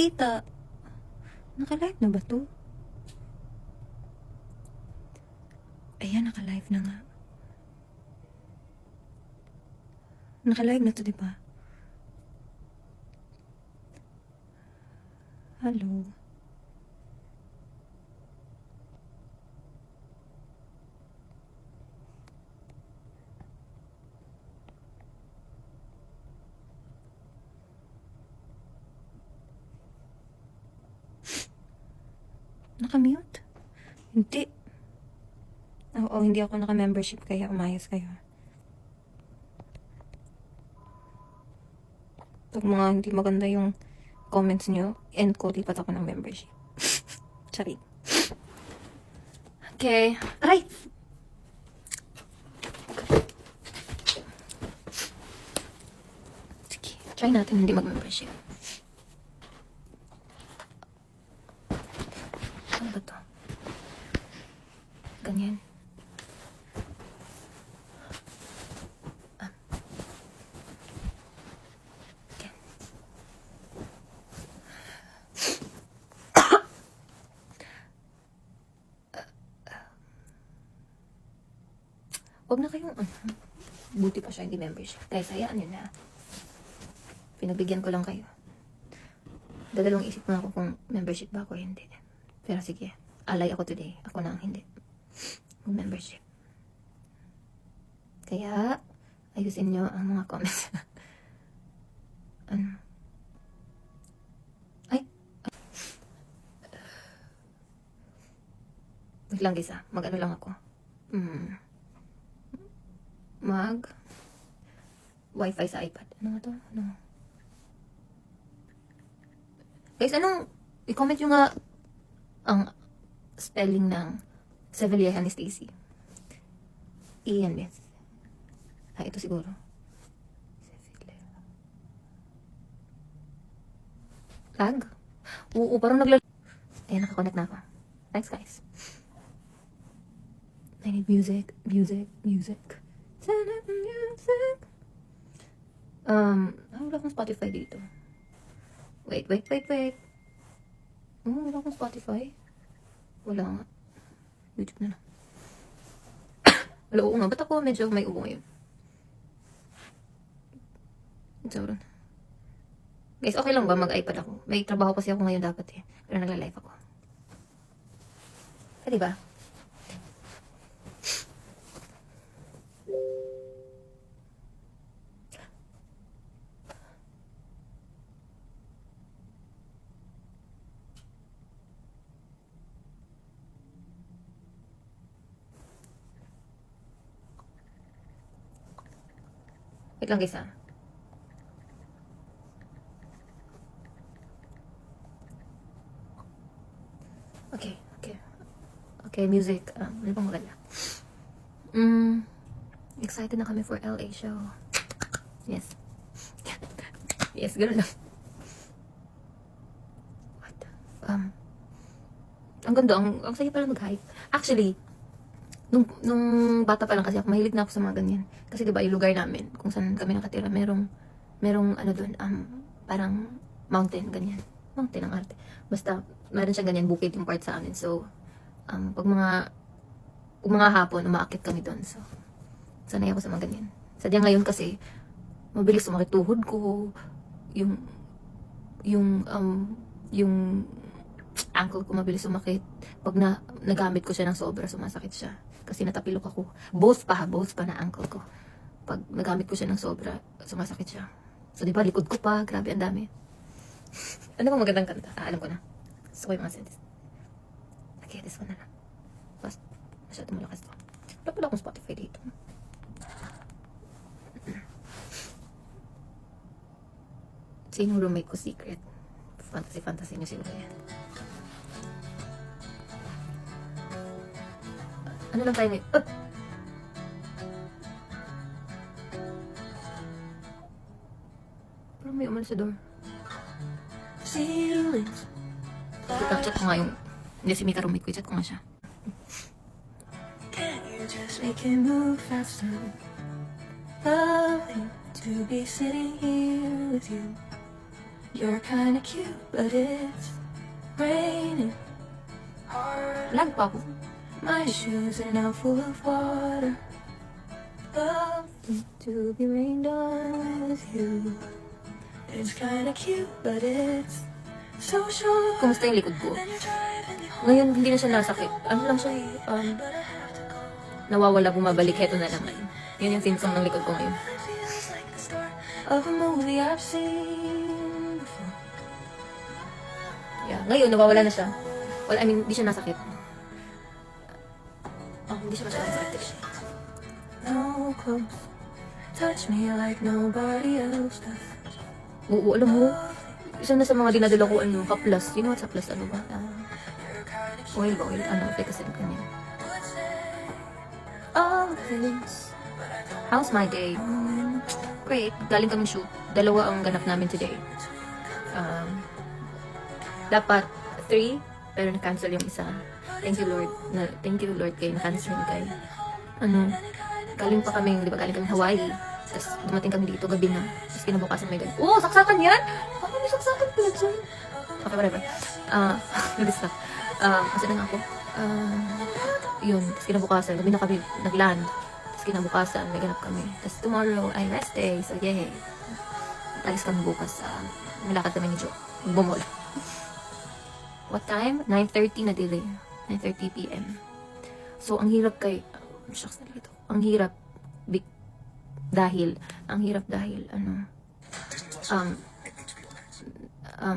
nakikita. Naka-live na ba to? Ayan, naka-live na nga. Naka-live na to, diba? Hello. Naka-mute? Hindi. Oo, hindi ako naka-membership kaya umayos kayo. Pag mga hindi maganda yung comments nyo, end ko, lipat ako ng membership. Sorry. Okay. Aray! Sige, try natin hindi mag-membership. Ano ba to? Ganyan. Huwag na kayong, buti pa siya hindi membership. Guys, hayaan nyo na. Pinagbigyan ko lang kayo. Dadalawang isip na ako kung membership ba ako o hindi. Pero sige, alay ako today. Ako na ang hindi. Kung membership. Kaya, ayusin nyo ang mga comments. Ano? Ay! Wait lang guys mag-ano lang ako. Wi-Fi sa iPad. Ano nga to? Ano? Guys, i-comment nyo nga ang spelling ng Sevilla ni Stacy. Ian, yes. Ito siguro. Sevilla. Lag? Oo, parang Ayan, nakakonect na ako. Thanks, guys. I need music. Wala akong Spotify dito. Wait. Wala akong Spotify. Wala nga. YouTube na lang. Wala, oo nga. Ba't ako medyo may ubo ngayon? Sauron. Guys, okay lang ba mag-iPad ako? May trabaho kasi ako ngayon dapat eh. Pero nagla-live ako. Diba? Wait lang guys Okay, music. Ano bang maganda? Excited na kami for LA show. Yes. Yes, gano'n lang. What? Ang ganda, ang saya pala mag-hype. Actually, nung bata pa lang kasi ako, mahilig na ako sa mga ganyan. Kasi diba, yung lugar namin, kung saan kami nakatira, merong ano dun, parang mountain, ganyan. Mountain ang arte. Basta, meron siya ganyan, bukid yung part sa amin. So, pag mga hapon, umaakit kami dun. So, sanay ako sa mga ganyan. Sadya ngayon kasi, mabilis sumakit tuhod ko, yung ankle ko mabilis sumakit. Pag nagamit ko siya ng sobra, sumasakit siya. Kasi natapilok ako. Both pa na ankle ko. Pag nagamit ko siya ng sobra, sumasakit siya. So, di ba, likod ko pa. Grabe, ang dami. Ano bang magandang kanta? Alam ko na. Gusto ko yung mga sentences. Okay, this one na lang. Basta, masyado malakas to. Wala pala akong Spotify dito. Sinong roommate ko secret? Fantasy nyo siguro yan. Ano lang tayo ngayon? Parang may umalis sa door. Chat ko nga yung... Hindi, si Mika roommate ko. Chat ko nga siya. Can you just make it move faster? Loving to be sitting here with you. You're kinda cute, but it's raining. Lag pa ako. My shoes are now full of water. Love to be rained on with you. It's kinda cute, but it's so short. Kumusta yung likod ko? Ngayon, hindi na siya nasakit. Ano lang siya, nawawala, bumabalik. Heto na naman. Yun yung symptom ng likod ko ngayon. Of a movie I've seen before. Yeah, ngayon, nawawala na siya. Well, I mean, hindi siya nasakit. Hindi siya masyadong sakit. No close, touch me like nobody else does. Oo, alam mo, isa na sa mga dinadala ko, ka-plus. You know what's a plus? Ano ba? Oil, efficacy ng kanya. All this. How's my day? Great. Galing kaming shoot. 2 ang ganap namin today. Dapat 3, pero na-cancel yung isa. Thank you Lord kay na-cancel yung kay. Galing pa kami, di ba, galing kami Hawaii. Tapos dumating kami dito, gabi na. Tapos kinabukasan may ganun. Oh, saksakan yan! Paano may saksakan pala dyan? Okay, whatever. Nag-distract. Kasi na nga ako. Yun, tapos kinabukasan, gabi na kami nag-land. Tapos kinabukasan, may ganap kami. Tapos tomorrow ay rest day, so yay. Alis kami bukas. Nilakad kami ni Joe. Bumol. What time? 9:30 na delay. 9:30 p.m. So, ang hirap kay... Shucks na dito. Ang hirap dahil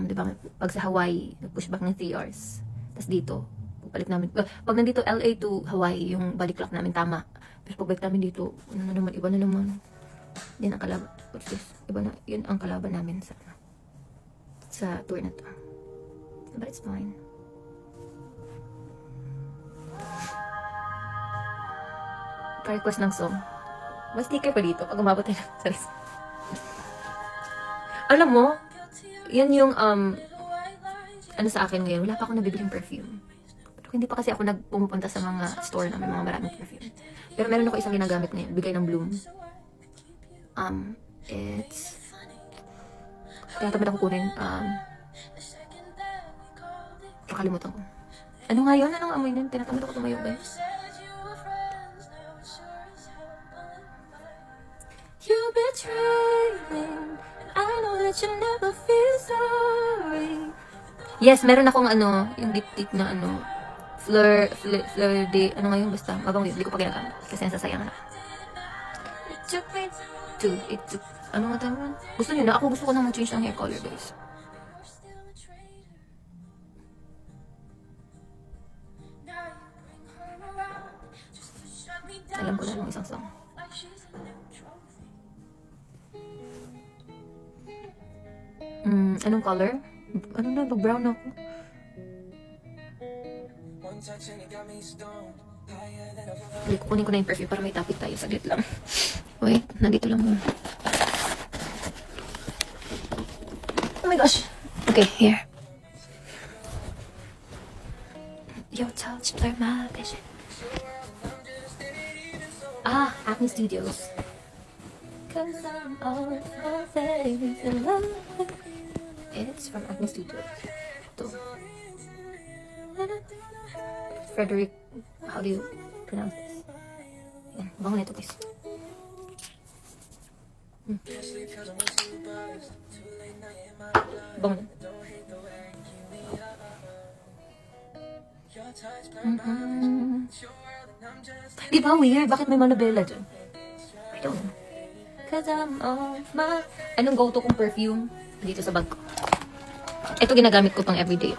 di ba, pag sa Hawaii, nag-push back ng 3 hours. Tapos dito, balik namin. Pag nandito LA to Hawaii, yung balik clock namin tama. Pero pag balik namin dito, iba na naman. Yan ang kalaban. What's this? Iba na, yun ang kalaban namin sa tour na to. But it's fine. Pa-request ng song. Mas sticker pa dito pag umabot tayo ng Alam mo, yan yung sa akin ngayon, wala pa ako nabibiling perfume. Pero hindi pa kasi ako pumupunta sa mga store na may mga maraming perfume. Pero meron ako isang ginagamit ngayon, bigay ng Bloom. It's tinatamad ako kunin. Nakalimutan ko. Ano nga yun? Anong amoy nun? Tinatamad ako tumayo, guys. You betrayed me. I know that you never feel sorry. Yes, meron akong yung dip na fleur de, ano nga yun, basta, mabang yun, hindi ko pa ginagamit. Kasi nasasayang na. It took me ano nga tayo? Gusto nyo na? Ako gusto ko nang mag-change ng hair color, guys. Alam ko na lang isang song. Anong color? Ano na, brown ako. Kukunin ko na yung perfume para may topic tayo. Saglit lang. Wait, nandito lang mo. Oh my gosh. Okay, here. Your touch blur my vision. Acne Studios. Cause I'm all my face in love. It's from Acne Studios. Ito. Frederick, how do you pronounce this? Yan, bango na ito, guys. Bango na. Di ba weird? Bakit may manabela dyan? I don't know. Cause I'm on my... Anong go-to kong perfume? Dito sa bag ko. Ito ginagamit ko pang everyday.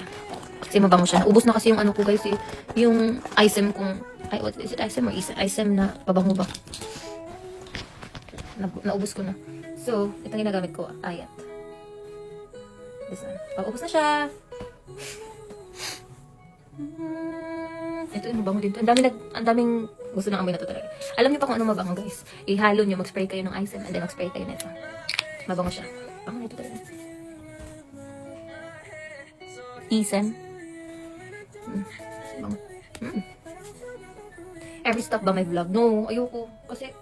Kasi mabango siya. Ubus na kasi yung ko, guys. Yung Isem kong... what is it? Isem or Isem? Isem na pabango ba? Naubos ko na. So, itong ginagamit ko. Ayat. This one. Ubus na siya. Ito yung mabango dito. Ang daming gusto ng amoy na ito talaga. Alam niyo pa kung ano mabango, guys. Ihalo niyo, mag-spray kayo ng Isem and then mag-spray kayo na ito. Mabango siya. Bango na ito talaga. Isem. Bango. Every stop ba may vlog? No, ayoko. Kasi,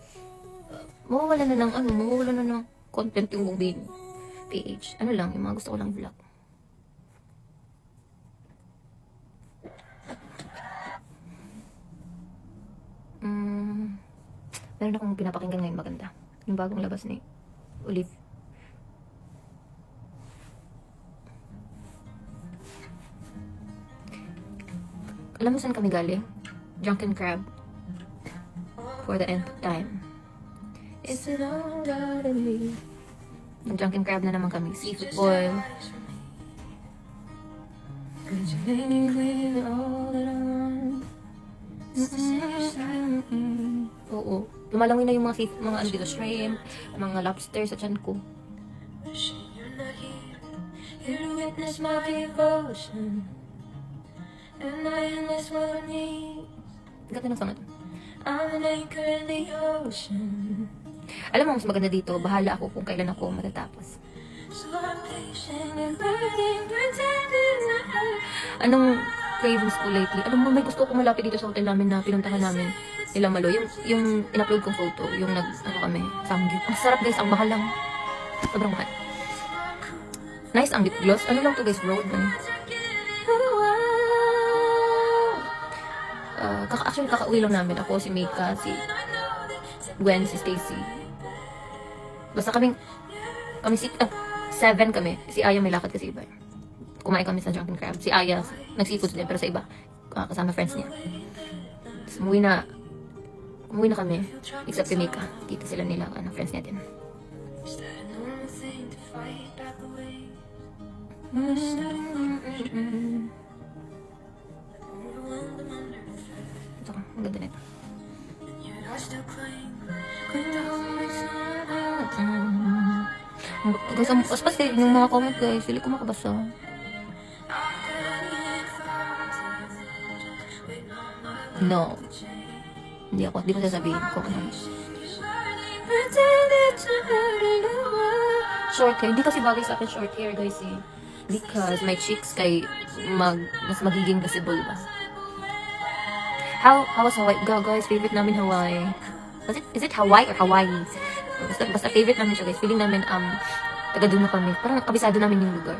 mawawala na ng content yung buong video. PH. Ano lang, yung mga gusto ko lang vlog. Meron akong pinapakinggan ngayon maganda. Yung bagong labas ni Olive. Alam mo saan kami galing? Drunken Crab. For the nth time. It's an all gotta be. Yung Drunken Crab na naman kami. Seafood boil. Oo. Lumalangin na yung mga ano dito, shrimp, mga lobster sa tiyan ko. Here to witness my devotion. And I in this world need. Ganda ng song na to. I'm an anchor in the ocean. Alam mo, mas maganda dito. Bahala ako kung kailan ako matatapos. So I'm patient and waiting, pretending to have. Anong cravings ko lately? Alam mo, may gusto ko malapit dito sa hotel namin na pinuntahan namin nila Malo. Yung in-upload kong photo, yung kami, Samgyup. Ang sarap guys, ang mahal lang. Sobrang mahal. Nice ang lip gloss. Ano lang to guys, road man. Actually, kakauwi lang namin. Ako, si Mika, si Gwen, si Stacy. Basta kaming 7 kami. Si Aya may lakad kasi iba. Kumain kami sa Drunken Crab. Si Aya, nag-seafoods din, pero sa iba. Kasama friends niya. Tapos umuwi na kami. Except kay Mika. Dito sila nila, friends niya din. Ito ka, ang ganda nito. Guys, ang paspas eh, yung mga comment guys, hindi ko makabasa. No. Hindi ko sasabihin ko ano. Short hair. Hindi kasi bagay sa akin short hair guys eh. Because my cheeks kay mas magiging visible ba. How was Hawaii? Guys, favorite namin Hawaii. Is it Hawaii or Hawaii? Basta favorite namin siya guys. Feeling namin taga doon na kami. Parang kabisado namin yung lugar.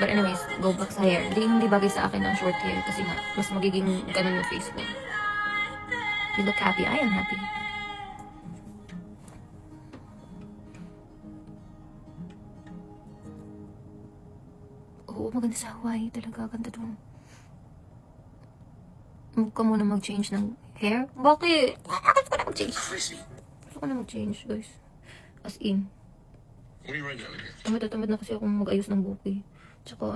But anyways, go back sa hair. Hindi bagay sa akin ang short hair kasi nga mas magiging ganun yung face ko. You look happy. I am happy. Oo, maganda sa Hawaii. Talaga, ganda doon. Huwag ka muna mag-change ng hair. Bakit? Bakit ko na mag-change? Gusto ko na mag-change, guys. As in. Tamad na kasi akong mag-ayos ng buhok eh. Tsaka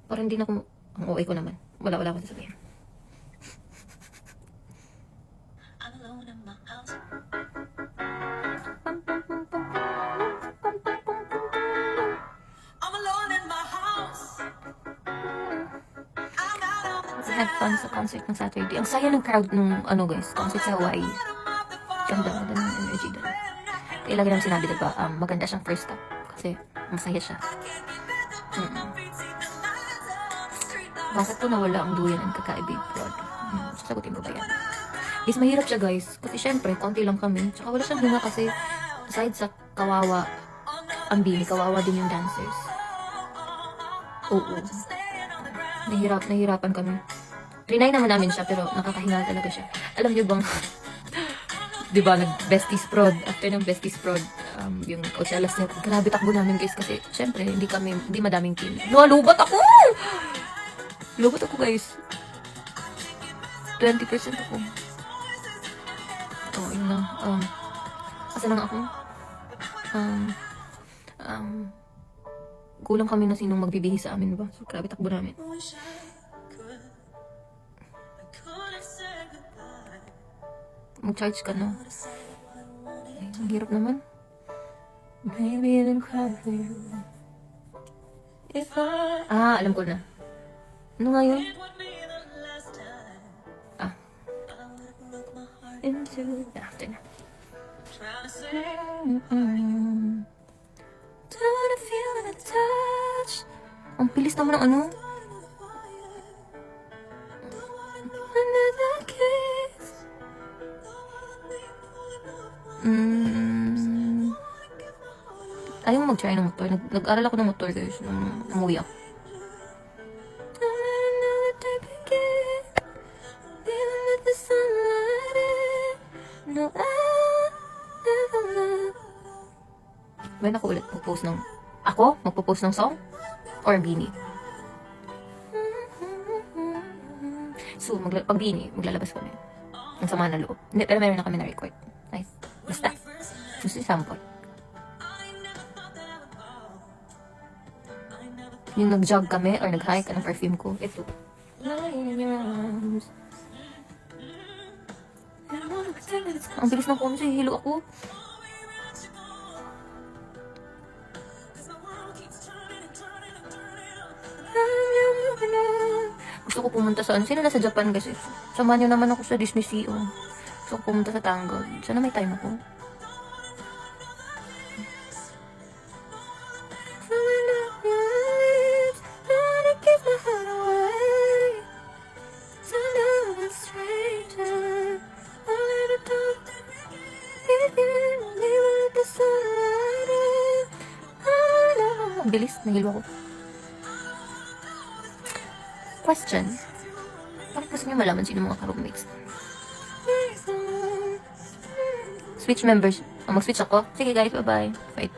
parang hindi na ako, ang OA ko naman. Wala ako sasabihin. I had fun sa concert ng Saturday. Ang saya ng crowd nung guys, concert sa Hawaii. Ganda ng energy doon. Kaya lagi namin sinabi diba, maganda siyang first stop. Kasi masaya siya. Bakit po nawala ang duyan ng kakaibig prod? Sasagutin ko ba yan? Guys, mahirap siya guys. Kasi syempre, konti lang kami. Tsaka wala siyang hinga kasi aside sa kawawa ang bini, kawawa din yung dancers. Oo. Nahirapan kami. Trinay naman namin siya pero nakakahinga talaga siya. Alam niyo bang diba, nag-besties prod. After ng besties prod, yung Coachella set, grabe takbo namin guys kasi syempre, hindi madaming team. Lubat ako! Lubat ako guys. 20% ako. Oh, yun lang. Asa lang ako? Kulang kami na sinong magbibihis sa amin ba? So, grabe takbo namin. Mag-charge ka na. Ay, ang hirap naman. Maybe then cry for you. Alam ko na. Ano nga yun? After na. Ang bilis naman ng ano. Ayaw mo mag-try ng motor. Nag-aral ako ng motor, guys, nung umuwi ako. When ako ulit magpo-post ng... Ako? Magpo-post ng song? Or Beanie? So, pag Beanie, maglalabas kami. Ang sama na loob. Hindi, pero meron na kami na-record. Nice. Basta. Gusto yung sample. Yung nag-jog kami or nag-hike ng perfume ko. Ito. Lying in your arms. Ang bilis ng phone, hilo ako. Gusto ko pumunta sa ano. Sino nasa Japan kasi? Samahan nyo naman ako sa Disney Sea. Gusto ko pumunta sa Tangled. Sana may time ako. Ang bilis, nahilo ako. Question. Bakit gusto niyo malaman sino mga ka-roommates? Switch members. Mag-switch ako? Sige guys, bye-bye. Fight.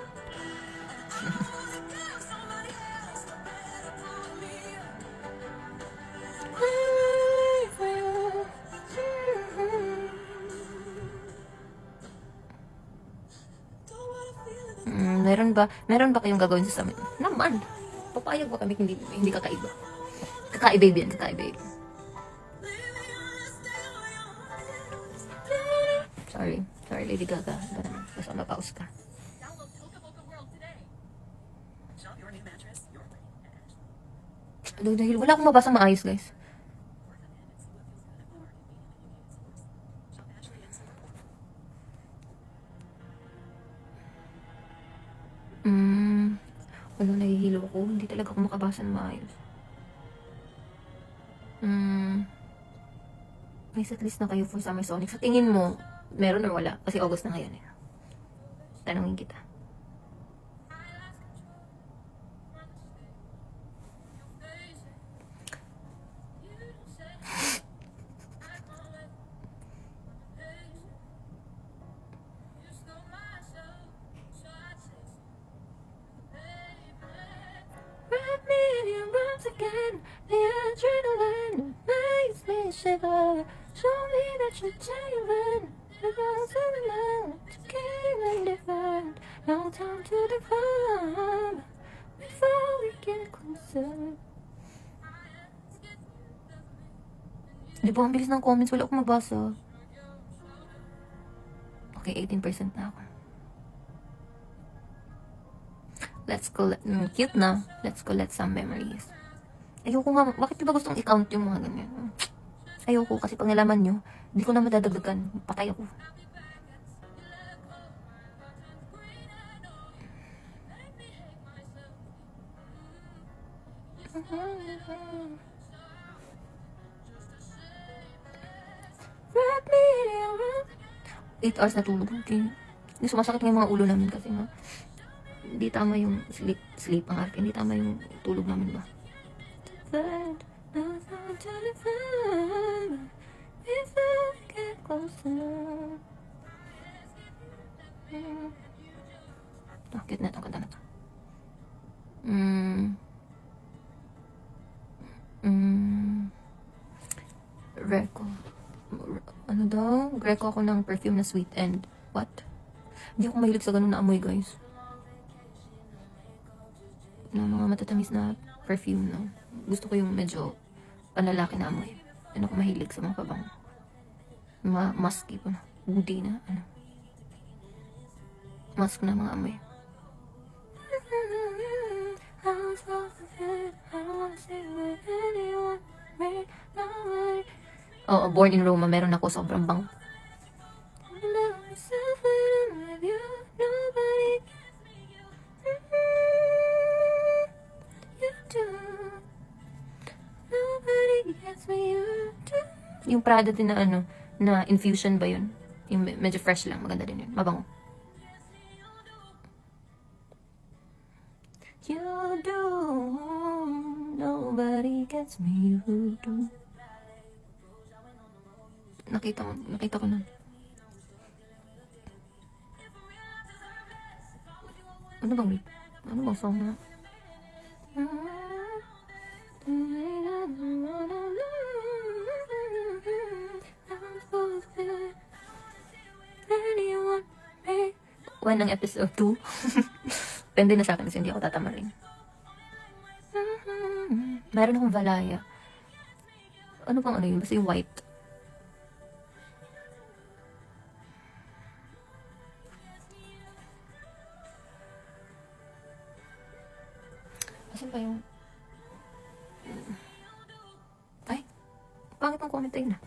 Meron ba kayong gagawin sa summit? Naman. Papayag ba kami hindi kakaiba? Kakaiba yan, kakaiba. Sorry, Lady Gaga. Basta mapause ka. Dahil wala akong mabasa maayos, guys. Wala, nahihilo ako. Hindi talaga ako makabasa ng maayos. May setlist na kayo for Summer Sonic. Sa tingin mo, meron or wala? Kasi August na ngayon eh. Tanungin kita. Again, the adrenaline makes me shiver. Show me that you're genuine. Because I'm alone, to game and different. No time to define before we get closer. Di ba, ang bilis ng comments, wala akong mabasa. Okay, 18% na ako. Let's collect, cute na. Let's collect some memories. Ayoko nga, bakit ba gustong i-count yung mga ganyan? Ayoko, kasi pag nalaman nyo, hindi ko na madadagdagan. Patay ako. Wrap me around. 8 hours na tulog. Okay. Hindi sumasakit nga yung mga ulo namin kasi nga, hindi tama yung sleep ang arte. Hindi tama yung tulog namin ba? Cute na ito. Ganda na ito. Greco. Ano daw? Greco ako ng perfume na sweet and what? Hindi ako mahilig sa ganun na amoy, guys. Na mga matatamis na perfume, no? Gusto ko yung medyo panlalaki na amoy. Ano ako mahilig sa mga pabango. Musky po na. Woody na, ano. Musk na mga amoy. Oo, Born in Roma. Meron ako, sobrang bango. Yung Prada din na ano, na infusion ba yun? Yung medyo fresh lang, maganda din yun. Mabango. You do. Nobody gets me, you do. Nakita ko na. Ano bang song na? When ang episode 2? Pwede na sa akin kasi hindi ako tatamarin. Meron akong Valaya. Ano bang ano yun? Basta yung white. Asan ba yung... Ay, pangit ang comment na.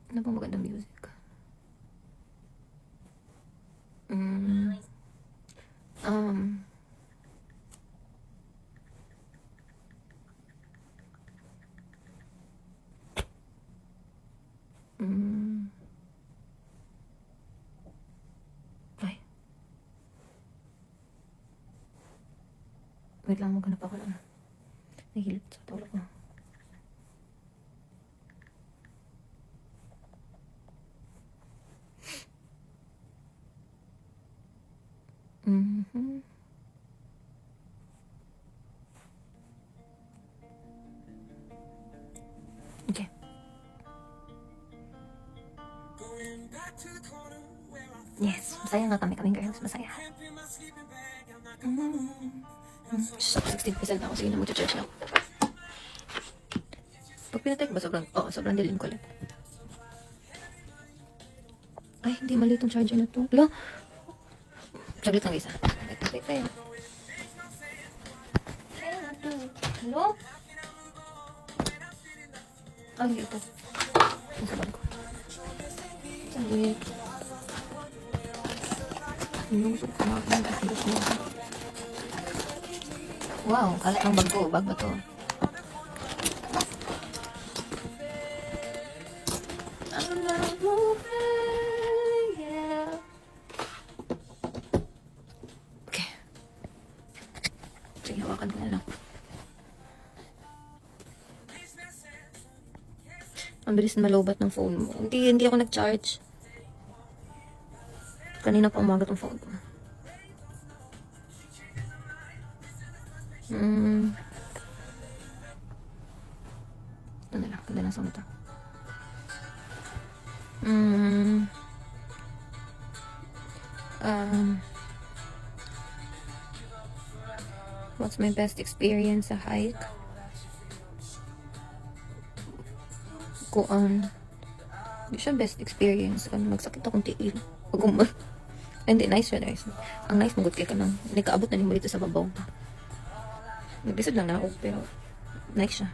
Ano bang magandang music? Um, Ay. Wait lang, maghanap ako lang. Nahilip sa tulog ko. Okay. Yes, masaya nga kaming girls, masaya. 16% na ako, sige na mag-charge na ako. Pag pinatake ba sobrang dilim ko ulit. Ay, hindi mali itong charger na to. Hala, saglit lang isa. Wait. Hello? Ay, ito. Nasa bag ko. Saglit. Wow, kalat ng bag ko. Bag ba to? Okay. Sige, hawakan ko na lang. Ang bilis na malobat ng phone mo. Hindi ako nag-charge. Kanina pa umaga tong phone ko. Ito na lang. Ganda lang song ito. What's my best experience sa hike? Hindi siya best experience. Magsakit akong tiil. Hindi, nice siya, guys. Ang nice, magut ka nang nagkaabot na ni mo dito sa babaw. Nag-decide lang na ako, pero nice siya.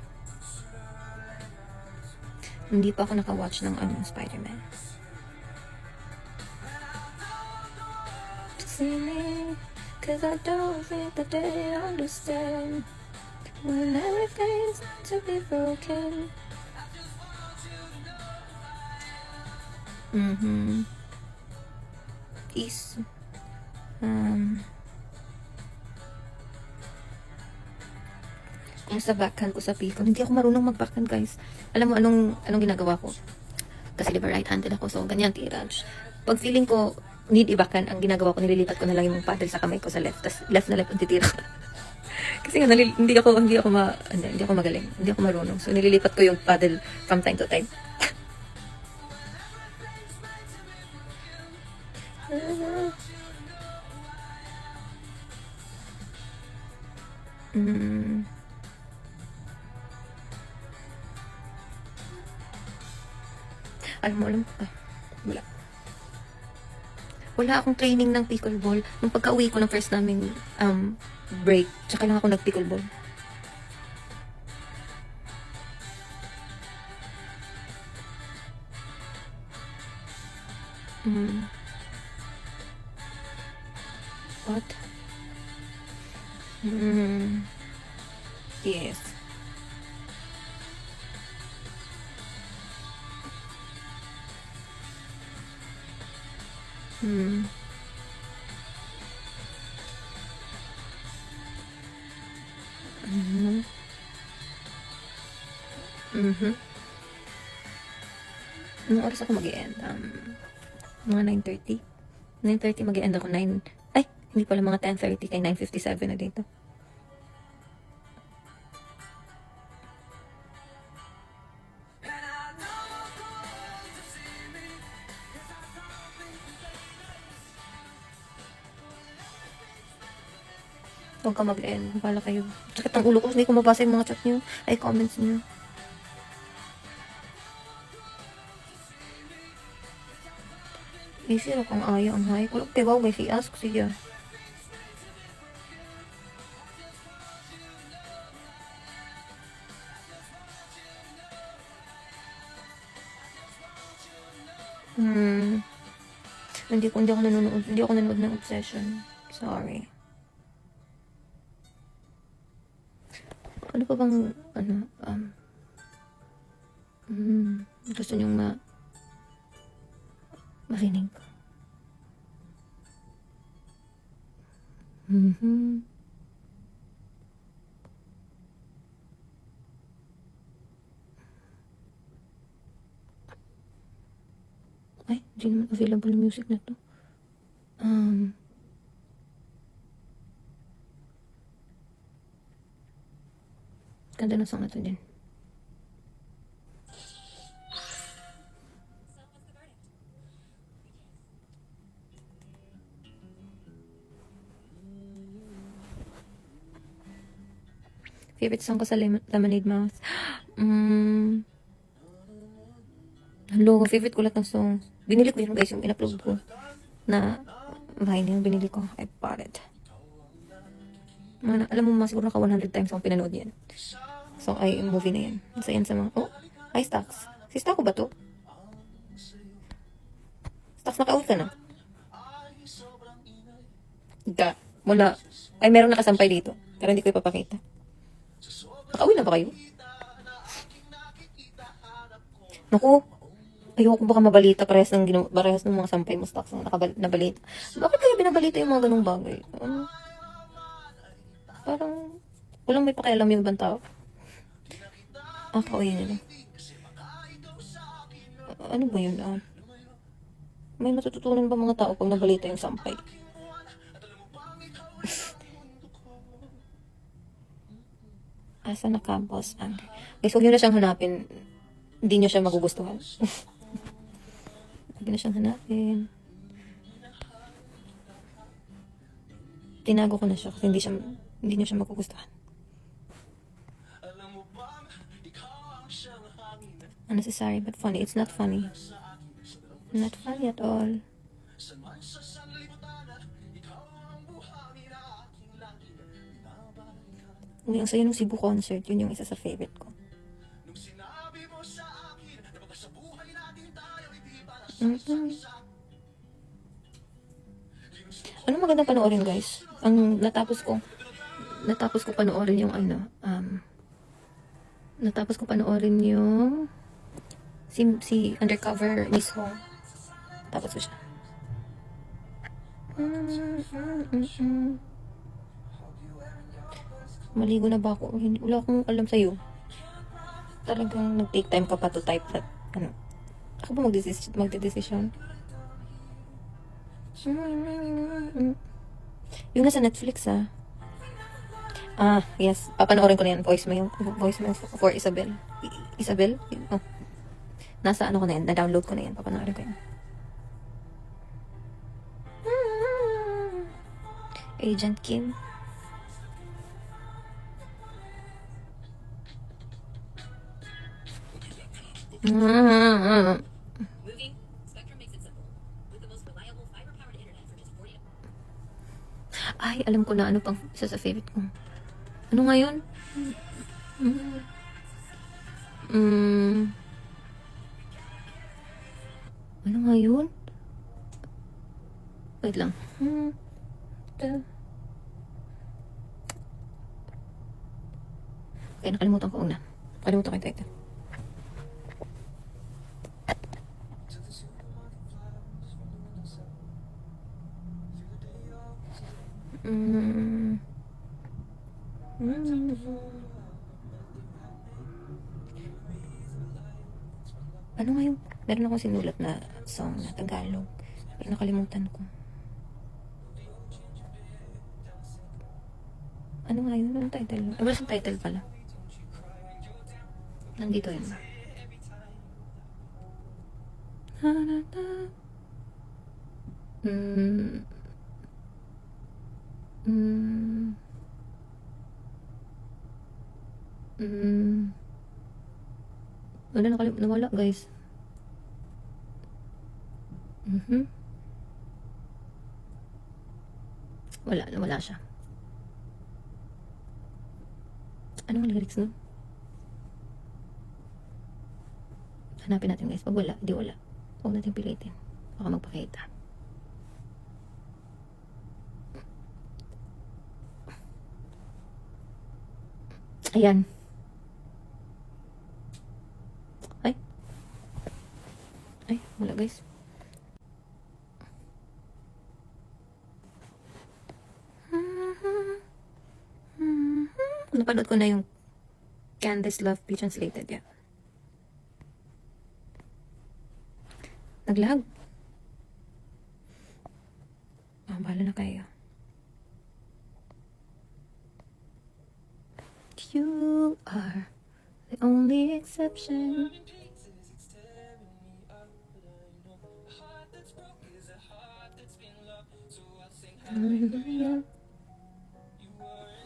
Hindi pa ako naka-watch ng Spider-Man. See me, cause I don't think that they understand when everything's to be broken. Peace. Kung sa backhand ko sa Pico, hindi ako marunong mag-backhand, guys. Alam mo anong ginagawa ko? Kasi diba right-handed ako, so ganyan tirage. Pag feeling ko need i-backhand, ang ginagawa ko, nililipat ko na lang yung paddle sa kamay ko sa left, tas left na left ang titira. Kasi nga hindi ako magaling, hindi ako marunong. So nililipat ko yung paddle from time to time. Wala akong training ng pickleball. Nung pagka-uwi ko ng first naming break, tsaka lang ako nag-pickleball. What? Yes. Hmm. Mhm. Mhm. Anong oras ako mag-e-end? Mga 9:30. 9:30 mag-e-end ako. 9. Ay, hindi pala, mga 10:30 kay 9:57 na dito. Huwag ka mag-end. Bala kayo. Sakit ang ulo ko. Hindi ko mabasa yung mga chat nyo. Ay, comments nyo. Easy ra kung ayaw ang hay. Kulog tibaw may si ask siya. Hmm. Hindi ako nanonood ng Obsession. Sorry. Ano pa bang, gusto nyong marinig? Mhm. Ay, hindi naman available yung music na to. Ganda ng song na to din. Favorite song ko sa Lemonade Mouth? Hello, favorite ko lahat ng songs. Binili ko yun guys, yung in-upload ko. Na Vine yung binili ko. I bought it. Alam mo mga siguro naka 100 times akong pinanood yan. So, ay, movie na yan. Nasa yan sa mga, oh, hi Stax. Si Stax ko ba to? Stax, naka-out ka na? Ka, wala. Ay, meron nakasampay dito. Pero hindi ko ipapakita. Naka-uwi na ba kayo? Naku, ayoko baka mabalita parehas ng mga sampay mo Stax na nabalita. Bakit kaya binabalita yung mga ganung bagay? Parang walang may pakialam yung ibang tao. Kauwi nila. Ano ba yun? May matututunan ba mga tao pag nabalita yung sampay? Asa na campus? Guys, huwag nyo na siyang hanapin. Hindi nyo siya magugustuhan. Huwag nyo na siyang hanapin. Tinago ko na siya kasi hindi nyo siya magugustuhan. Unnecessary but funny. It's not funny. Not funny at all. Ang sayo ng Cebu concert, yun yung isa sa favorite ko. Ano magandang panoorin guys? Ang natapos ko panoorin yung natapos ko panoorin yung si Undercover Miss Ho. Tapos ko siya. Maligo na ba ako? Wala akong alam sa'yo. Talagang nag-take time ka pa to type that. Ako ba magdedesisyon? Yung nasa Netflix yes. Papanoorin ko na yan. Voicemail for Isabel. Isabel? Oh. Nasa ko na yan. Na-download ko na yan. Papanoorin ko yan. Agent Kim. Ay, alam ko na ano pang isa sa favorite ko. Ano nga yun? Ano nga yun? Wait lang. Okay, nakalimutan ko una. Nakalimutan ko yung title. Mm. Mm. Ano nga yung, meron akong sinulat na song na Tagalog. Pero nakalimutan ko. Ano nga yun? Anong title? Wala siyang title pala. Nandito yun. Mm. Mm. Mm. Wala, nawala guys. Wala siya. Ano ang lyrics nun? Hanapin natin guys. Pag wala, di wala. Huwag natin pilitin. Baka magpakita. Ayan. Ay, wala guys. Napanood ko na yung Candice Love Be Translated. Yeah. Naglag. Bahala na kayo. You are the only exception.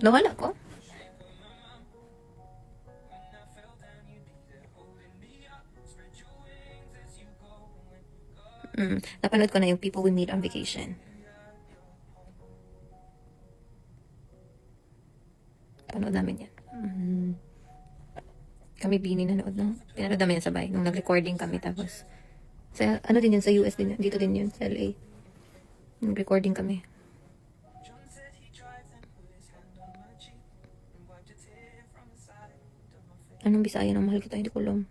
Nawala ko? Napanood ko na yung People We Meet on Vacation. Panood namin yan. Kami Bini nanood ng pinanood namin yan sabay nung nag-recording kami tapos sa ano din yun sa US din yun. Dito din yun sa LA. Nag-recording kami. Anong Bisaya ng mahal kita? Hindi ko alam.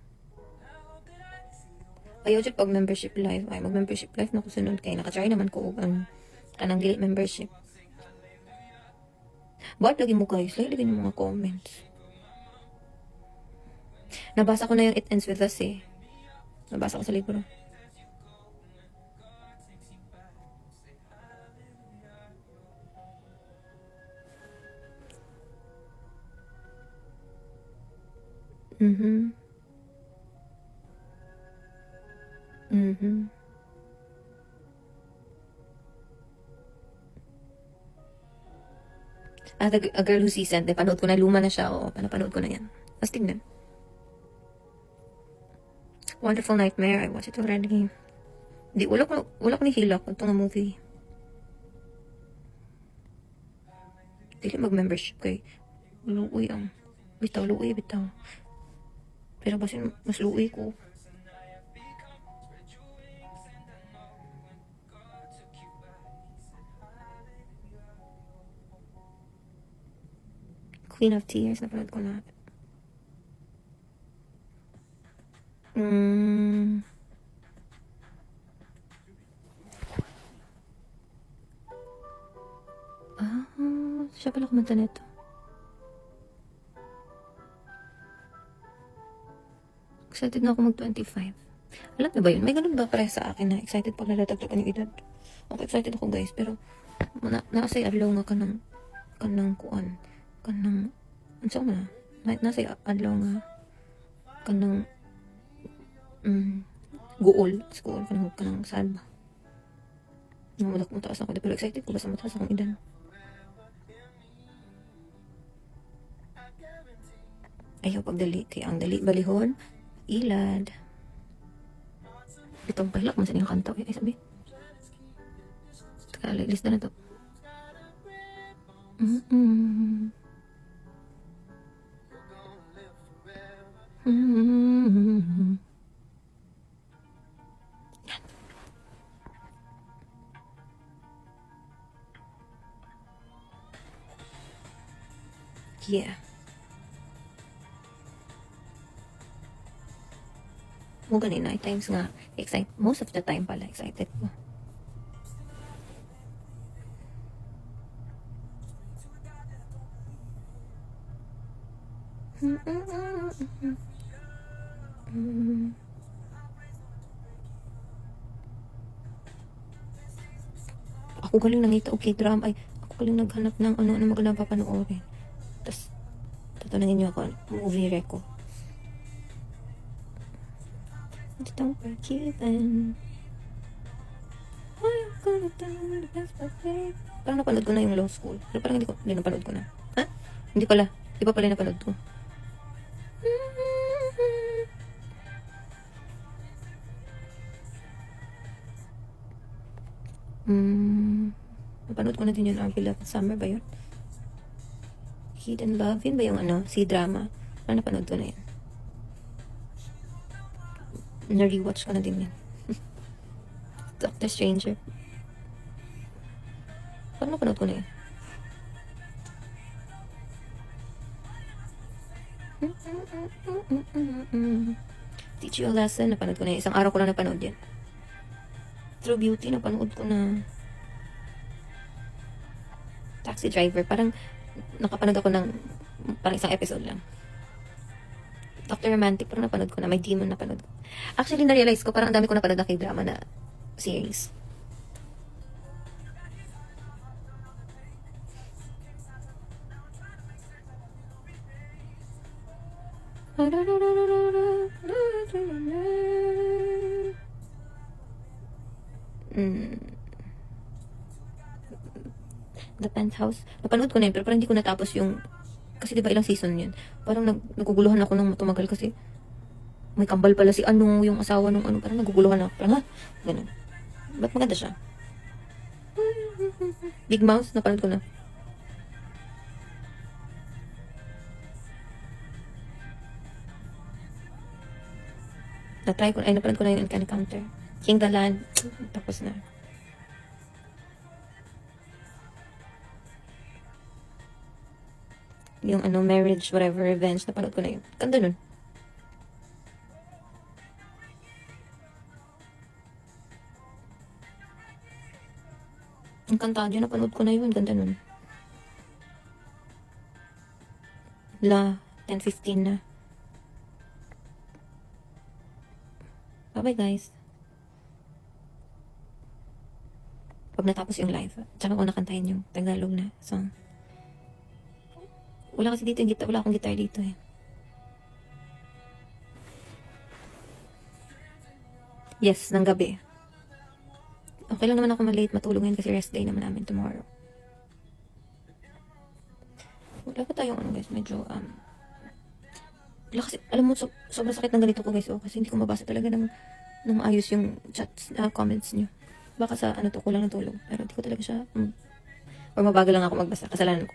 Ayaw dyan pag membership live. Ay, mag-membership live na ko sunod. Kaya nakatry naman ko ang kanang delete membership. Ba't lagi mo guys? Lagi yung mga comments. Nabasa ko na yung It Ends With Us eh. Nabasa ko sa libro. A Girl Who Sees It. Panood ko na, luma na siya. O, panapanood ko na yan. Tapos tingnan. Wonderful Nightmare. I watched it already. Di, wala ko ni hilak ito nga movie. Dili mag-membership kay luoy ang bitaw, luoy bitaw. Pero basin mas luoy ko. Queen of Tears, napanood ko na. Siya pala kumanta nito. Excited na ako mag-25. Alam niyo ba yun? May ganun ba pala sa akin na excited pag nalatagtagan yung edad? Okay, excited ako guys, pero naasay adlaw nga kanang kuan. Kanang, ano sa na? Nasay adlaw nga kanang guol. School, kanang sad ba? Namudak mo taas ako, pero excited ko basta mataas akong edad. Ayaw pagdali, kaya ang dali balihon, ilad. Itong pahilak man sa niyang kanta. Ay, sabi. Taka, lista na to. Yeah. Mo ganun na, times nga, most of the time pala, excited ko. Ako galing nangita okay drama. Ay, ako galing naghanap ng ano magandang papanoorin. Tapos, tatanungin niyo ako, movie reco. Don't forget them. Parang napanood ko na yung Law School. Pero parang hindi napanood ko na. Ha? Hindi pala. Di pa pala napanood ko. Napanood ko na din yun. Our Beloved Summer ba yun? Hidden Love. Yun ba yung ano? C-drama. Parang napanood ko na yun. Na-rewatch ko na din yun. Doctor Stranger. Parang napanood ko na yun. Teach You a Lesson. Napanood ko na yun. Isang araw ko na napanood yan. True Beauty. Napanood ko na. Taxi Driver. Parang nakapanood ako ng parang isang episode lang. Dr. Romantic. Parang napanood ko na. My Demon napanood ko. Actually, na-realize ko parang ang dami ko napanood na K-drama na series. The Penthouse. Napanood ko na yun, pero parang hindi ko natapos yung... Kasi diba ilang season yun? Parang naguguluhan ako nung tumagal kasi may kambal pala si ano, yung asawa nung ano. Parang naguguluhan ako. Parang ha? Ganun. Ba't maganda siya? Big Mouth, napanood ko na. Na-try ko na, ay napanood ko na yung Uncanny Counter. King the Land, tapos na. Yung ano, Marriage, whatever, Revenge, napanood ko na yun. Ganda nun. Ang Kantadyo, napanood ko na yun. Ganda nun. La, 10:15 na. Bye-bye, guys. Pag natapos yung live, tsaka ko nakantahin yung Tagalog na song. Wala kasi dito yung guitar. Wala akong guitar dito eh. Yes, ng gabi. Okay lang naman ako malate matulog ngayon kasi rest day naman namin tomorrow. Wala pa tayong ano guys, medyo wala kasi, alam mo, sobrang sakit ng ganito ko guys, kasi hindi ko mabasa talaga ng ayos yung chats, comments nyo. Baka sa ano to, kulang ng tulog. Pero hindi ko talaga siya, or mabagal lang ako magbasa, kasalanan ko.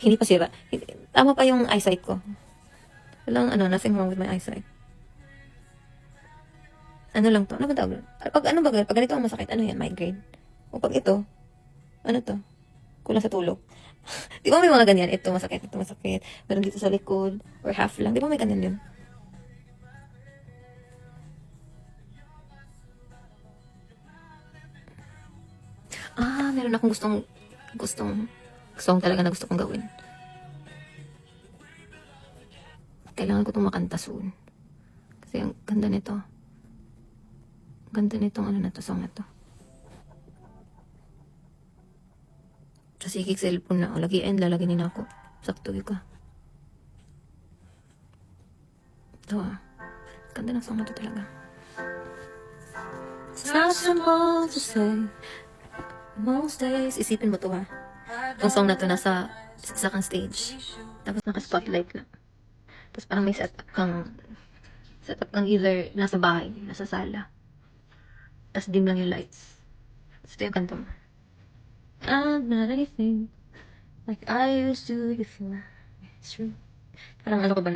Hindi pa sira. Tama pa yung eyesight ko. Walang nothing wrong with my eyesight. Ano lang to? Ano ba tawag? Pag ganito ang masakit, ano yan? Migraine. O pag ito, ano to? Kulang sa tulog. Di ba may mga ganyan? Ito masakit. Meron dito sa likod, or half lang. Di ba may ganyan yun? Meron akong gustong talaga na gusto kong gawin. Kailangan ko itong makanta soon. Kasi ang ganda nito. Ganda nitong song na to. Sa sikik cellphone na. Lalagyan din ako. Sakto ka. Ito Ganda ng song na to talaga. It's not simple to say. Most days, isipin mo to Itong song na to nasa second stage. Tapos naka-spotlight lang. Tapos parang may setup kang either nasa bahay, nasa sala. Tapos dim lang yung lights. Tapos ito yung kanta mo. I'm not anything like I used to before. It's true. Parang ko ba,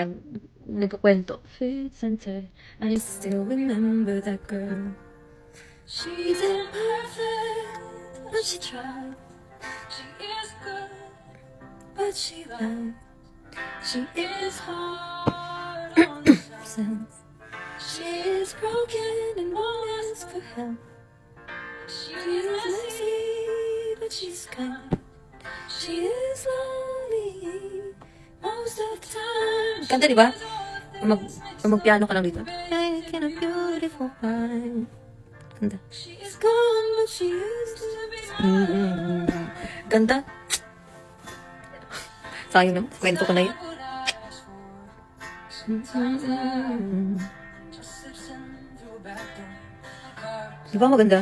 nagkukwento. Fits and tear. I still remember that girl. She didn't perfect, but she tried. She is good, but she lies. She is hard on herself. She is broken and won't ask for help. She is lazy, but she's kind. She is lonely most of the time. Kanta, di ba? Mag-piano ka lang dito. Making a beautiful mind. Kanta. She is gone, but she used to be mine. Kanta. Sayang naman. Kwento ko na yun. Di ba maganda?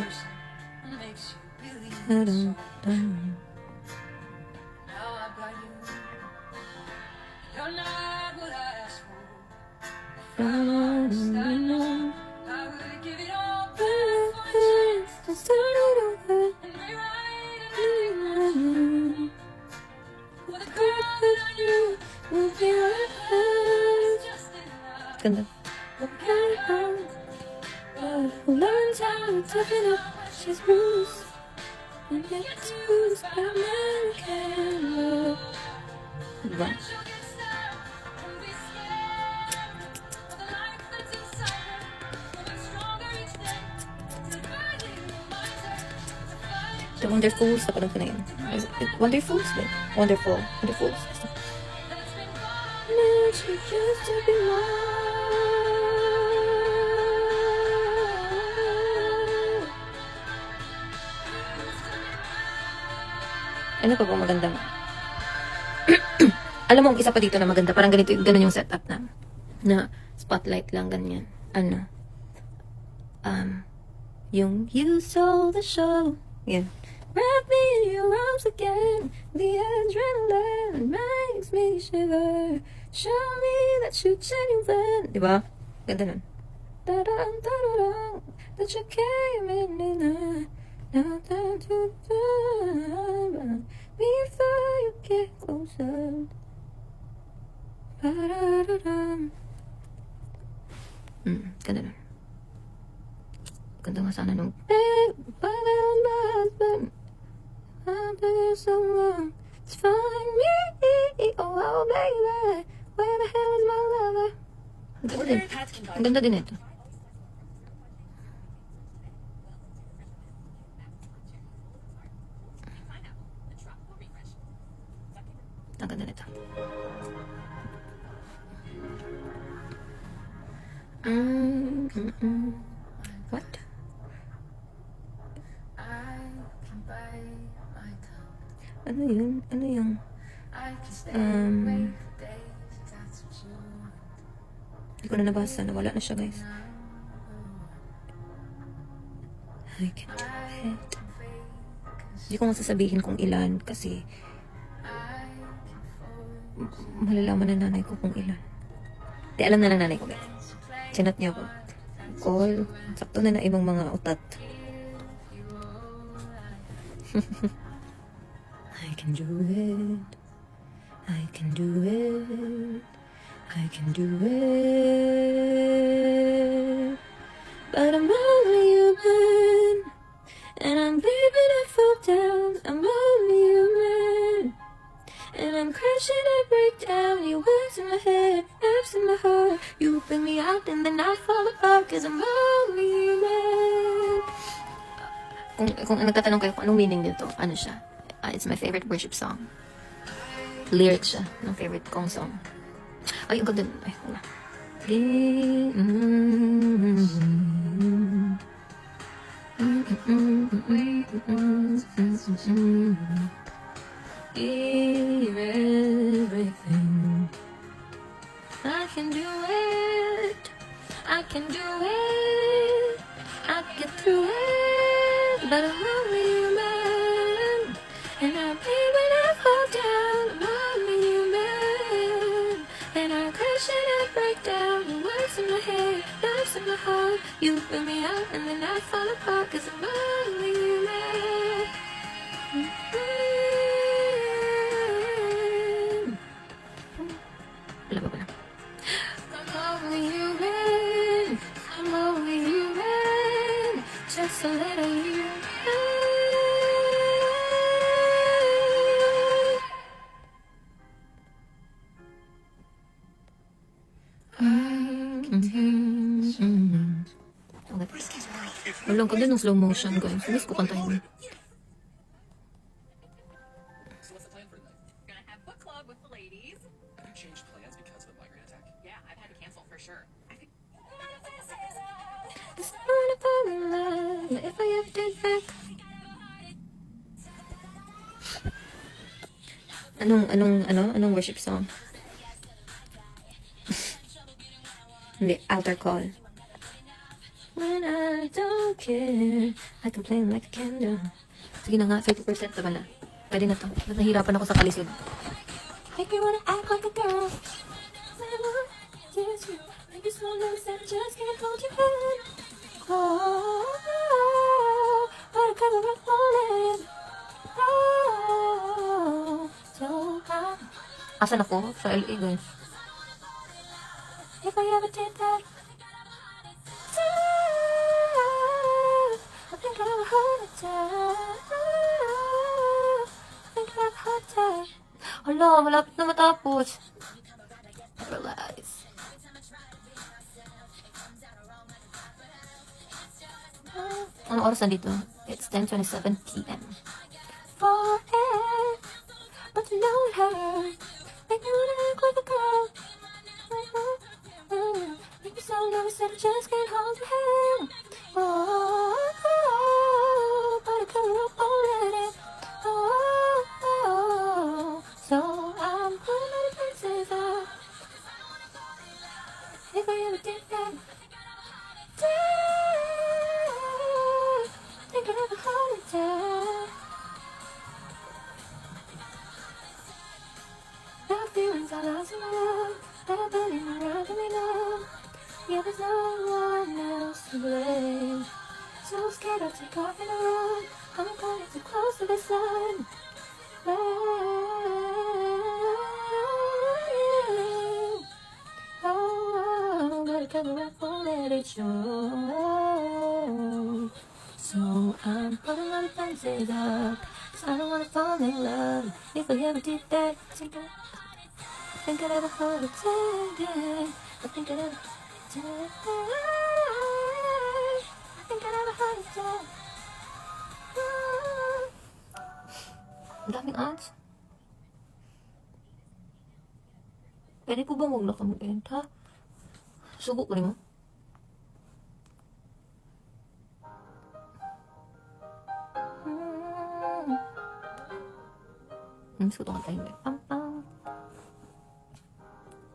Ganda. Who learns how to toughen up, she's bruised. And it's bruised by American love. Diba? The Wonderfuls, napanood ko na yun. Wonderfuls ba? Wonderfuls. She used to be mine. Ano pa ba maganda? Alam mo, ang isa pa dito na maganda, parang ganito, ganun yung setup na spotlight lang, ganyan. Ano? Yung you stole the show. Yan. Wrap me in your arms again. The adrenaline makes me shiver. Show me that you're genuine. Diba? Ganda nun. Da-dam, da-da-dam. That you came in and now time to turn before you get closer. Ba-da-da-dam. Ganda nun. Ganda nga sana nung I'm doing so wrong. It's find me. Oh, baby. Where the hell is my lover? Ang ganda din ito. Ang ganda nito. What? Ano yun? Ano yung hindi ko na nabasa. Nawala na siya, guys. I can do it. Hindi ko masasabihin kung ilan kasi malalaman na nanay ko kung ilan. Di alam na ng nanay ko, guys. Chinat niya ako. Call. Sakto na na ibang mga utat. I can do it. I can do it. I can do it. But I'm only human. And I'm leaving it fall down. I'm only human. And I'm crashing, I break down. Your words in my head, naps in my heart. You bring me out and then I fall apart. Cause I'm only human. Kung nagtatanong kayo kung anong meaning nito, ano siya? It's my favorite worship song. Lyrics siya ng favorite kong song. Ay, ang ganda. Ay, wala. Give everything. I can do it. I can do it. I get through it. But I'm only human. And I bleed when I fall down. I'm only human. And I crash and I break down. The words in my head, knives in my heart. You bring me out and then I fall apart. Cause I'm only human. Wala ba pala? I'm only human. I'm only human. Just a little human. Walang kaganda ng slow motion, guys. Miss ko kantahin. So what's the plan for tonight? Gonna have book club with the ladies. Have you changed plans because of the migraine attack? Yeah, I've had to cancel for sure. I could Just wanna fall in love, if I ever did back. Anong worship song? Hindi, altar call. When I don't care, I can play like a candle. Sige na nga, 50% naman na. Pwede na to. Nahihirapan ako sa kalisod. Make me wanna act like a girl. Yes, you. Make you so nervous that I just can't hold your hand. Oh, but I cover up all it. Oh, so high. Asan ako? Sa LA, guys. If I ever did that, I think I'd have a heart attack. I think I'd have a heart attack. Hala, malapit na matapos. Relax. Anong oras nandito? It's 10:27 p.m. Forever, but you know it hurt. Make me wanna act like a girl. Make me so nervous that I just can't hold your hand. Oh, but I cover up already. Oh, so I'm putting my defenses up. If I ever did that, think I'd have a heart attack. The feelings I lost in my love, everybody around me now. Yeah, there's no one else to blame. So scared I'll take off in a run. I'm going too close to the sun. Oh, gotta cover up, won't let it show. So I'm putting my defenses up, 'cause I don't wanna fall in love. If I ever did that, I think I'd have a heart attack. I think I'd have a heart attack. I think I'd have a heart attack. Ang daming ads. Pwede po bang huwag na kami-end, ha? Sugo ko rin mo. Miss ko itong kantahin. Pam-pam.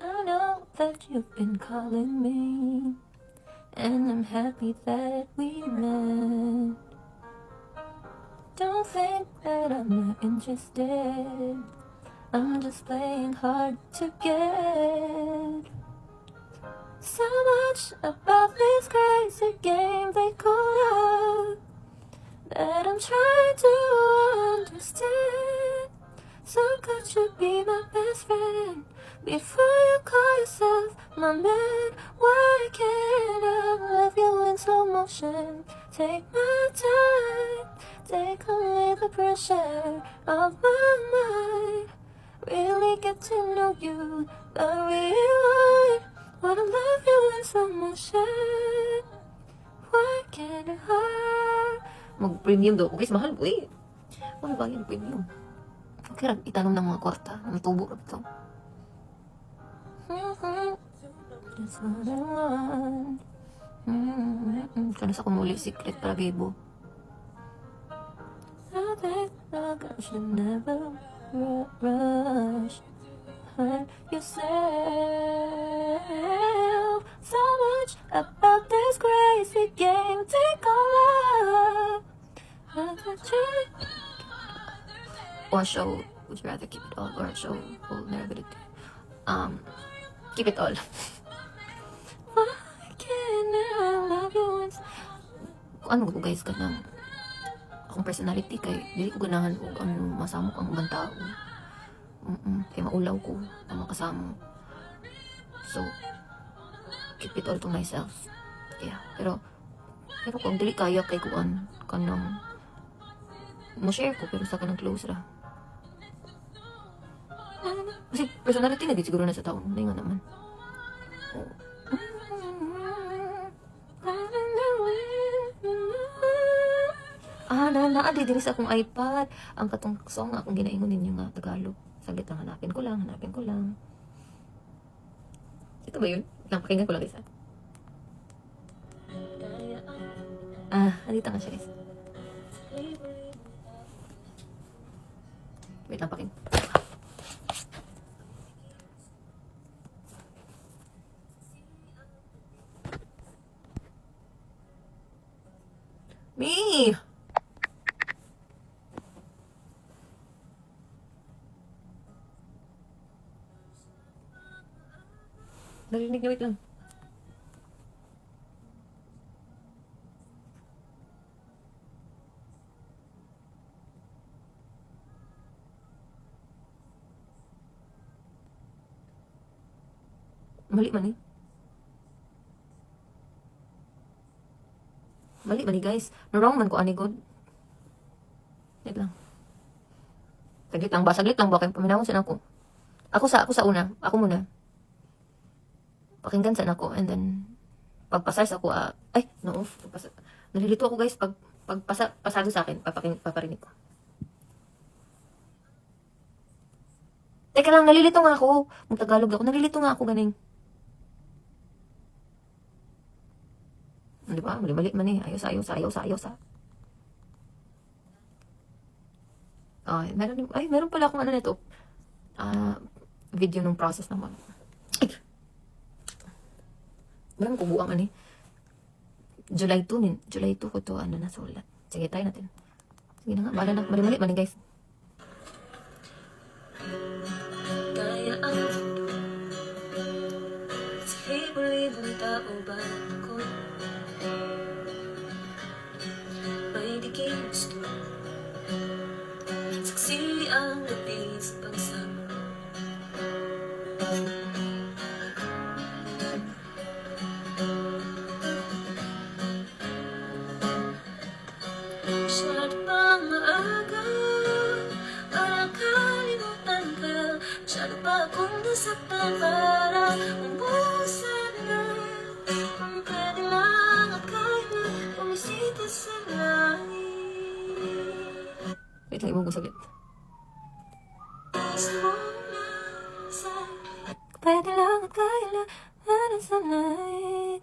I know that you've been calling me, and I'm happy that we met. Don't think that I'm not interested. I'm just playing hard to get. So much about this crazy game they call love that I'm trying to understand. So could you be my best friend before you call yourself my man? Why can't I love you in slow motion? Take my time, take away the pressure of my mind. Really get to know you the real way. Wanna love you in slow motion. Why can't I? Mag-premium daw. Guys, mahal po eh. Ano ba yung premium? Kaya itanong ng mga kwarta. Ang tubo na ito. That's what I want. Kaya sa kumuli secret para gibo. I think I should never rush. Hurt yourself so much about this crazy game. Take all love. Or show, would you rather keep it all or show vulnerability? Keep it all. Why can't I love you? Ano ko guys ka ng akong personality kay dili ko ganahan og ang masamok ang ubang tao. Kay maulaw ko ang makasamo. So keep it all to myself. Yeah, pero kung dili kaya kay kuan kanang mo share ko pero sa kanang close ra. Kasi personality na siguro na sa taon. Hindi nga naman. Oh. Naadi diri sa akong iPad. Ang katong song akong ginaingon ninyo nga Tagalog. Saglit lang, hanapin ko lang. Ito ba yun? Lang, pakinggan ko lang isa. Andito nga siya guys. Wait lang, pakinggan. Me! Narinig niya, wait lang. Mali man eh. Mali man eh guys. Wrong man ko ani god. Wait lang. Saglit lang ba? Kaya paminawon sa ako. Ako sa una. Ako muna. Pakinggan sa ako and then pagpasars ako nalilito ako guys pag pasado sa akin paparinig ko. Teka lang, nalilito nga ako. Kung Tagalog ako, nalilito nga ako ganing. Di ba? Mali man eh. Ayos. Meron pala akong ano nito. Video ng process naman. Meron ko buang ano eh. July 2 ko to nasulat. Sige, tayo natin. Sige na nga, bala na. Mali guys. Kaya ang sa libo-libong tao ba ako may di ginusto saksi ang labis pagsama masyado pang maaga para kalimutan ka masyado pa akong nasaktan para umusan na kung pwede lang at kaya na pumisita sa langit. Wait lang, ibang ko saglit. Pwede lang at kaya na para sa langit.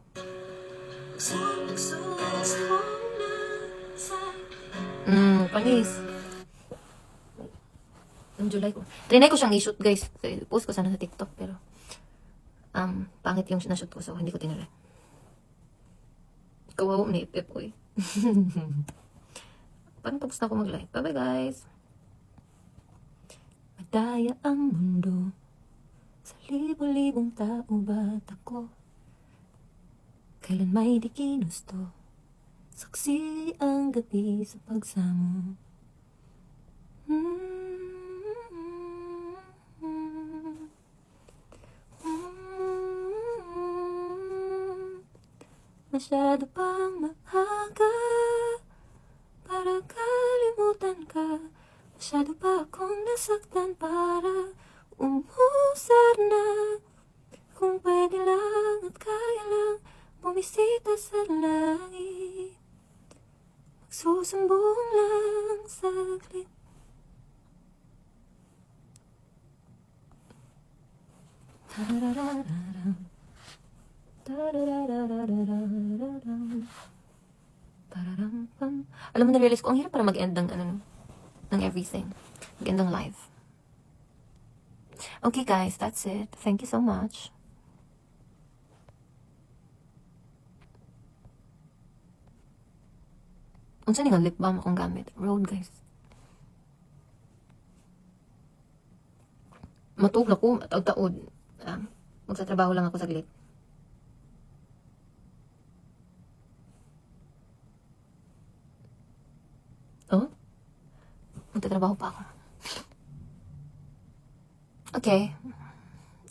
Panis. Ang July ko. Trinay ko siyang i-shoot guys. So, post ko sana sa TikTok pero pangit yung na-shoot ko so hindi ko tinuloy. Kawawa na ipip ko eh. Parang tapos na ako mag-live. Bye bye guys. Madaya ang mundo sa libo-libong tao ba't ako kailan may di ginusto saksi ang gabi sa pagsamo. Masyado pang maaga para kalimutan ka. Masyado pa akong nasaktan para umusar na. Kung pwede lang at kaya lang bumisita sa langit. Magsusumbong lang saglit. Tararararam. Tarararararararam. Pararam-pam. Alam mo, na-realize ko, ang hirap para mag-end ng, ng everything. Mag-end ng live. Okay guys, that's it. Thank you so much. Unsa ni nga lip balm akong gamit? Road guys. Matug na ko, taod-taod. Magsatrabaho lang ako saglit. Oh? Magtatrabaho pa ako. Okay.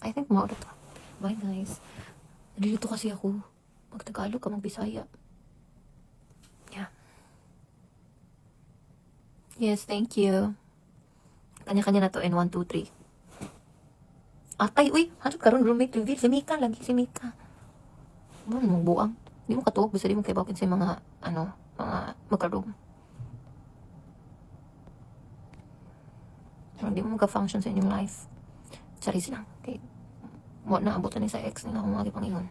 I think mo to. Bye guys. Nalilito kasi ako. Mag-Tagalog ka, mag-Bisaya. Yeah. Yes, thank you. Kanya-kanya na to in 1, 2, 3. Atay, uy! Hanap ka ron, roommate reveal. Si Mika, lagi si Mika. Ano mong buang? Hindi mo katuwag. Basta di mo kaibakin sa mga, mga magka-room. So, hindi mo magka-function sa inyong life. Charis lang. Okay. Mo na abot na sa ex nila kung mga Panginoon.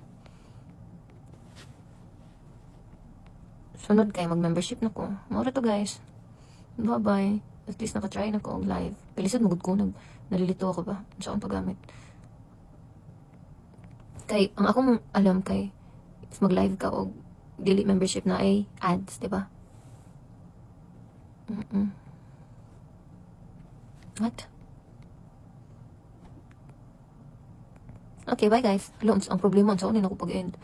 Sunod kay mag-membership na ko. Mura to guys. Bye-bye. At least nakatry na ko og live. Pilisod magud ko. Nalilito ako ba? Saan paggamit? Kay, ang akong alam kay, if mag-live ka og delete membership na ay ads, di ba? What? Okay, bye guys. Alam, ang problema sa unin ako pag-end.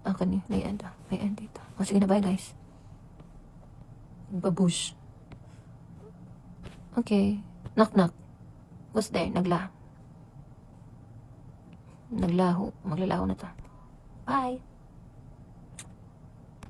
Kani, may end. May end dito. O, sige na, bye guys. Babush. Okay. Knock knock. What's there? Naglaho. Maglalaho na to. Bye.